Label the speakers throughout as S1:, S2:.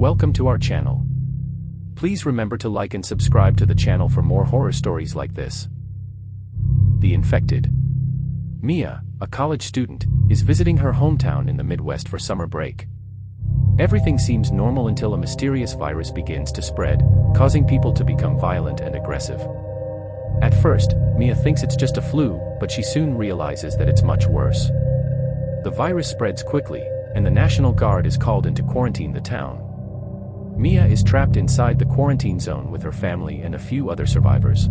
S1: Welcome to our channel. Please remember to like and subscribe to the channel for more horror stories like this. The Infected. Mia, a college student, is visiting her hometown in the Midwest for summer break. Everything seems normal until a mysterious virus begins to spread, causing people to become violent and aggressive. At first, Mia thinks it's just a flu, but she soon realizes that it's much worse. The virus spreads quickly, and the National Guard is called in to quarantine the town. Mia is trapped inside the quarantine zone with her family and a few other survivors.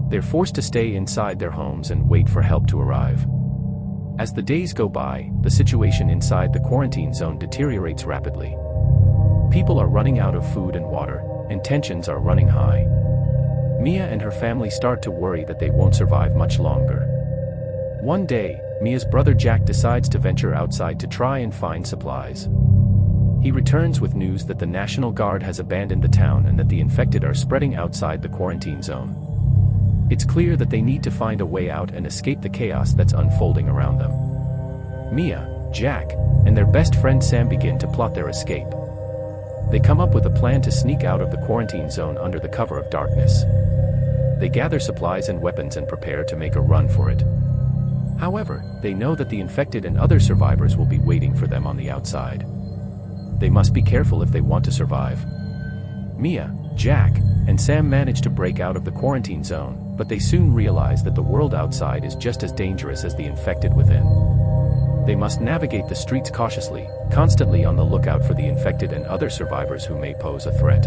S1: They're forced to stay inside their homes and wait for help to arrive. As the days go by, the situation inside the quarantine zone deteriorates rapidly. People are running out of food and water, and tensions are running high. Mia and her family start to worry that they won't survive much longer. One day, Mia's brother Jack decides to venture outside to try and find supplies. He returns with news that the National Guard has abandoned the town and that the infected are spreading outside the quarantine zone. It's clear that they need to find a way out and escape the chaos that's unfolding around them. Mia, Jack, and their best friend Sam begin to plot their escape. They come up with a plan to sneak out of the quarantine zone under the cover of darkness. They gather supplies and weapons and prepare to make a run for it. However, they know that the infected and other survivors will be waiting for them on the outside. They must be careful if they want to survive. Mia, Jack, and Sam manage to break out of the quarantine zone, but they soon realize that the world outside is just as dangerous as the infected within. They must navigate the streets cautiously, constantly on the lookout for the infected and other survivors who may pose a threat.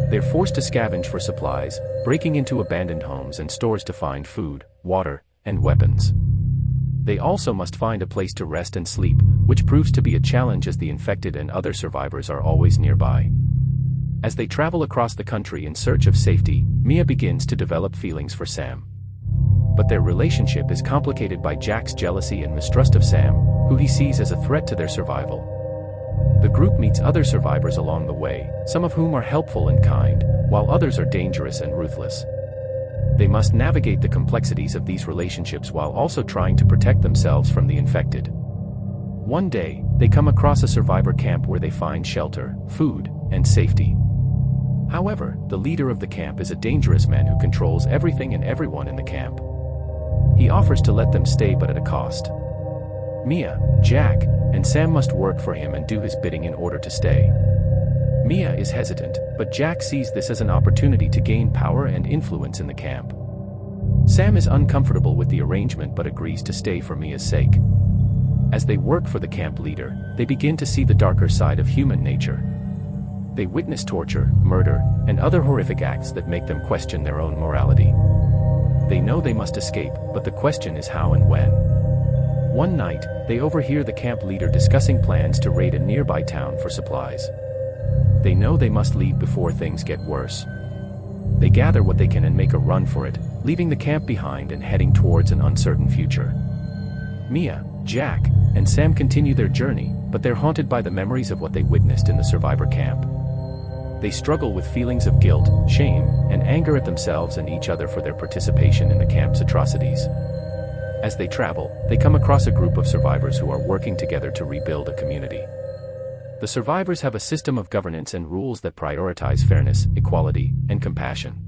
S1: They're forced to scavenge for supplies, breaking into abandoned homes and stores to find food, water, and weapons. They also must find a place to rest and sleep, which proves to be a challenge as the infected and other survivors are always nearby. As they travel across the country in search of safety, Mia begins to develop feelings for Sam. But their relationship is complicated by Jack's jealousy and mistrust of Sam, who he sees as a threat to their survival. The group meets other survivors along the way, some of whom are helpful and kind, while others are dangerous and ruthless. They must navigate the complexities of these relationships while also trying to protect themselves from the infected. One day, they come across a survivor camp where they find shelter, food, and safety. However, the leader of the camp is a dangerous man who controls everything and everyone in the camp. He offers to let them stay but at a cost. Mia, Jack, and Sam must work for him and do his bidding in order to stay. Mia is hesitant, but Jack sees this as an opportunity to gain power and influence in the camp. Sam is uncomfortable with the arrangement but agrees to stay for Mia's sake. As they work for the camp leader, they begin to see the darker side of human nature. They witness torture, murder, and other horrific acts that make them question their own morality. They know they must escape, but the question is how and when. One night, they overhear the camp leader discussing plans to raid a nearby town for supplies. They know they must leave before things get worse. They gather what they can and make a run for it, leaving the camp behind and heading towards an uncertain future. Mia, Jack, and Sam continue their journey, but they're haunted by the memories of what they witnessed in the survivor camp. They struggle with feelings of guilt, shame, and anger at themselves and each other for their participation in the camp's atrocities. As they travel, they come across a group of survivors who are working together to rebuild a community. The survivors have a system of governance and rules that prioritize fairness, equality, and compassion.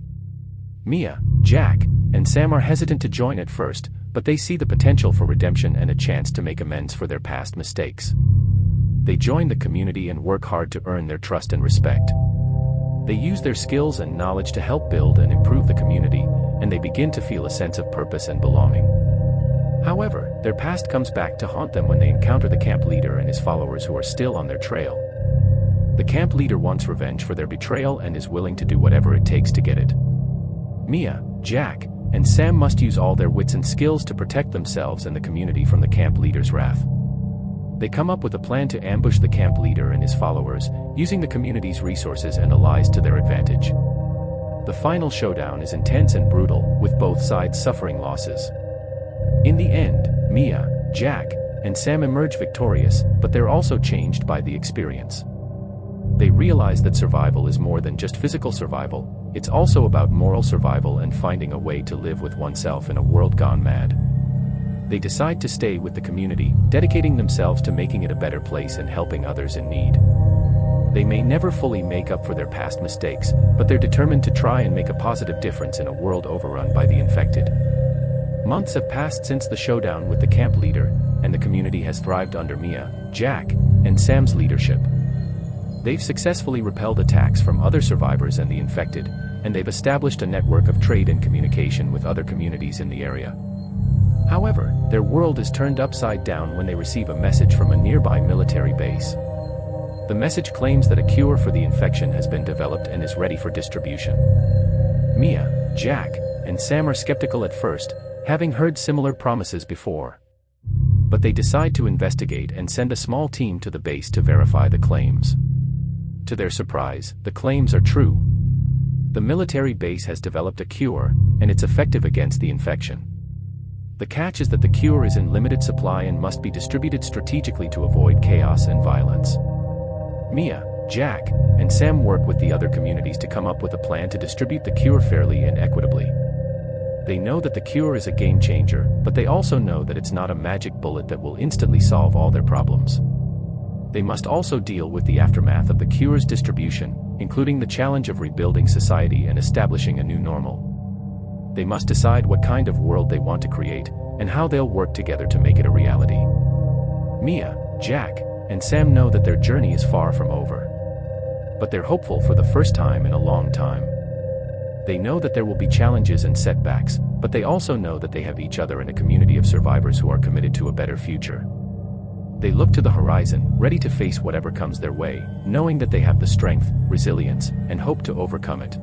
S1: Mia, Jack, and Sam are hesitant to join at first, but they see the potential for redemption and a chance to make amends for their past mistakes. They join the community and work hard to earn their trust and respect. They use their skills and knowledge to help build and improve the community, and they begin to feel a sense of purpose and belonging. However, their past comes back to haunt them when they encounter the camp leader and his followers who are still on their trail. The camp leader wants revenge for their betrayal and is willing to do whatever it takes to get it. Mia, Jack, and Sam must use all their wits and skills to protect themselves and the community from the camp leader's wrath. They come up with a plan to ambush the camp leader and his followers, using the community's resources and allies to their advantage. The final showdown is intense and brutal, with both sides suffering losses. In the end, Mia, Jack, and Sam emerge victorious, but they're also changed by the experience. They realize that survival is more than just physical survival, it's also about moral survival and finding a way to live with oneself in a world gone mad. They decide to stay with the community, dedicating themselves to making it a better place and helping others in need. They may never fully make up for their past mistakes, but they're determined to try and make a positive difference in a world overrun by the infected. Months have passed since the showdown with the camp leader, and the community has thrived under Mia, Jack, and Sam's leadership. They've successfully repelled attacks from other survivors and the infected, and they've established a network of trade and communication with other communities in the area. However, their world is turned upside down when they receive a message from a nearby military base. The message claims that a cure for the infection has been developed and is ready for distribution. Mia, Jack, and Sam are skeptical at first, having heard similar promises before. But they decide to investigate and send a small team to the base to verify the claims. To their surprise, the claims are true. The military base has developed a cure, and it's effective against the infection. The catch is that the cure is in limited supply and must be distributed strategically to avoid chaos and violence. Mia, Jack, and Sam work with the other communities to come up with a plan to distribute the cure fairly and equitably. They know that the cure is a game changer, but they also know that it's not a magic bullet that will instantly solve all their problems. They must also deal with the aftermath of the cure's distribution, including the challenge of rebuilding society and establishing a new normal. They must decide what kind of world they want to create, and how they'll work together to make it a reality. Mia, Jack, and Sam know that their journey is far from over. But they're hopeful for the first time in a long time. They know that there will be challenges and setbacks, but they also know that they have each other and a community of survivors who are committed to a better future. They look to the horizon, ready to face whatever comes their way, knowing that they have the strength, resilience, and hope to overcome it.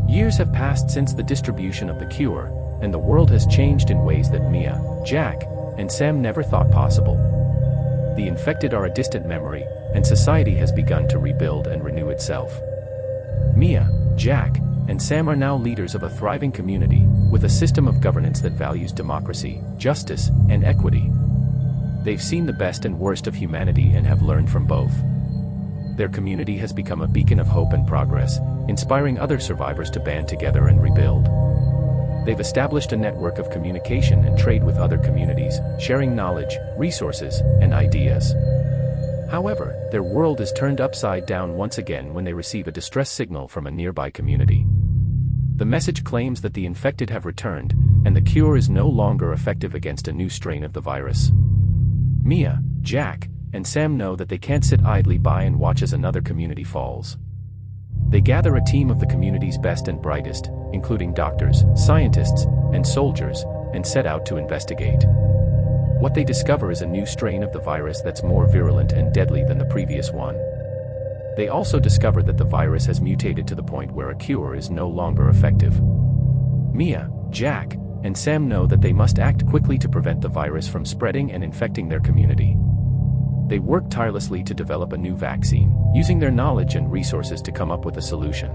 S1: Years have passed since the distribution of the cure, and the world has changed in ways that Mia, Jack, and Sam never thought possible. The infected are a distant memory, and society has begun to rebuild and renew itself. Mia, Jack, and Sam are now leaders of a thriving community, with a system of governance that values democracy, justice, and equity. They've seen the best and worst of humanity and have learned from both. Their community has become a beacon of hope and progress, inspiring other survivors to band together and rebuild. They've established a network of communication and trade with other communities, sharing knowledge, resources, and ideas. However, their world is turned upside down once again when they receive a distress signal from a nearby community. The message claims that the infected have returned, and the cure is no longer effective against a new strain of the virus. Mia, Jack, and Sam know that they can't sit idly by and watch as another community falls. They gather a team of the community's best and brightest, including doctors, scientists, and soldiers, and set out to investigate. What they discover is a new strain of the virus that's more virulent and deadly than the previous one. They also discover that the virus has mutated to the point where a cure is no longer effective. Mia, Jack, and Sam know that they must act quickly to prevent the virus from spreading and infecting their community. They work tirelessly to develop a new vaccine, using their knowledge and resources to come up with a solution.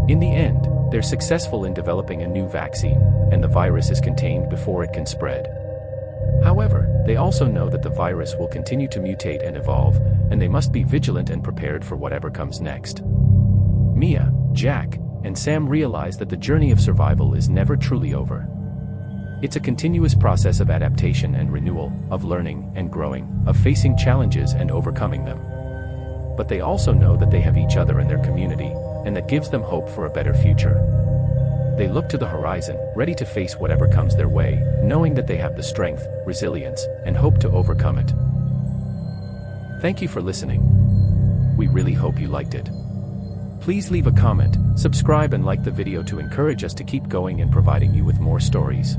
S1: In the end, they're successful in developing a new vaccine, and the virus is contained before it can spread. However, they also know that the virus will continue to mutate and evolve, and they must be vigilant and prepared for whatever comes next. Mia, Jack, and Sam realize that the journey of survival is never truly over. It's a continuous process of adaptation and renewal, of learning and growing, of facing challenges and overcoming them. But they also know that they have each other and their community, and that gives them hope for a better future. They look to the horizon, ready to face whatever comes their way, knowing that they have the strength, resilience, and hope to overcome it. Thank you for listening. We really hope you liked it. Please leave a comment, subscribe and like the video to encourage us to keep going and providing you with more stories.